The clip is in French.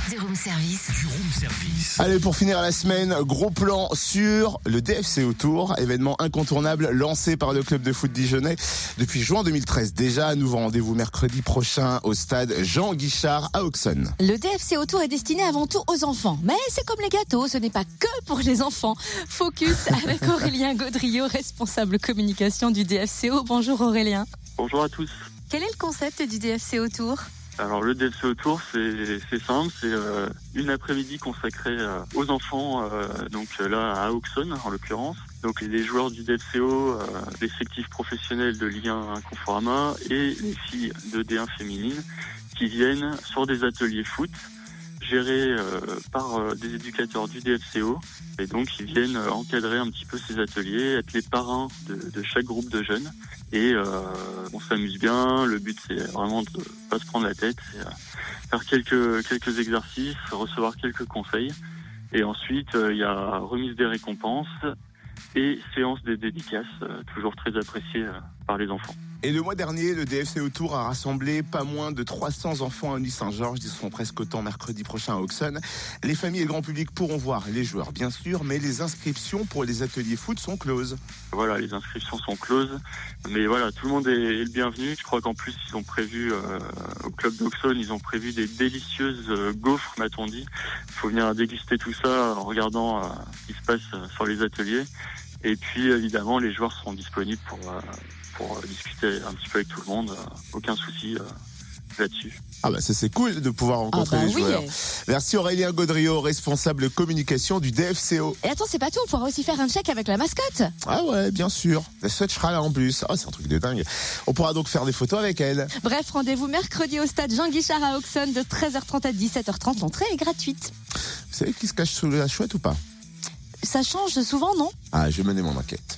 Du room service. Allez, pour finir la semaine, gros plan sur le DFCO Tour, événement incontournable lancé par le club de foot dijonnais depuis juin 2013. Déjà, nouveau rendez-vous mercredi prochain au stade Jean Guichard à Auxonne. Le DFCO Tour est destiné avant tout aux enfants. Mais c'est comme les gâteaux, ce n'est pas que pour les enfants. Focus avec Aurélien Gaudriot, responsable communication du DFCO. Bonjour Aurélien. Bonjour à tous. Quel est le concept du DFCO Tour ? Alors le DFCO Tour, c'est simple, c'est une après-midi consacrée aux enfants, donc là à Auxonne en l'occurrence. Donc les joueurs du DFCO, l'effectif professionnel de Ligue 1 Conforama et les filles de D1 féminines qui viennent sur des ateliers foot gérés par des éducateurs du DFCO. Et donc ils viennent encadrer un petit peu ces ateliers, être les parrains de chaque groupe de jeunes. Et on s'amuse bien. Le but c'est vraiment de pas se prendre la tête, c'est faire quelques exercices, recevoir quelques conseils. Et ensuite il y a remise des récompenses et séance des dédicaces, toujours très appréciées par les enfants. Et le mois dernier, le DFCO Tour a rassemblé pas moins de 300 enfants à Nuit-Saint-Georges. Ils seront presque autant mercredi prochain à Auxonne. Les familles et le grand public pourront voir les joueurs, bien sûr, mais les inscriptions pour les ateliers foot sont closes. Voilà, les inscriptions sont closes. Mais voilà, tout le monde est le bienvenu. Je crois qu'en plus, ils ont prévu, au club d'Auxonne, ils ont prévu des délicieuses gaufres, m'a-t-on dit. Il faut venir déguster tout ça en regardant ce qui se passe sur les ateliers. Et puis, évidemment, les joueurs seront disponibles pour discuter un petit peu avec tout le monde, aucun souci là-dessus. Ah bah ça c'est cool de pouvoir rencontrer les joueurs. Merci Aurélien Gaudriot, responsable communication du DFCO. Et attends, c'est pas tout, on pourra aussi faire un check avec la mascotte. Ah ouais, bien sûr. La sweat sera là en plus. Ah, c'est un truc de dingue. On pourra donc faire des photos avec elle. Bref, rendez-vous mercredi au stade Jean Guichard à Auxonne de 13h30 à 17h30. L'entrée est gratuite. Vous savez qui se cache sous la chouette ou pas ? Ça change souvent, non ? Ah, je vais mener mon enquête.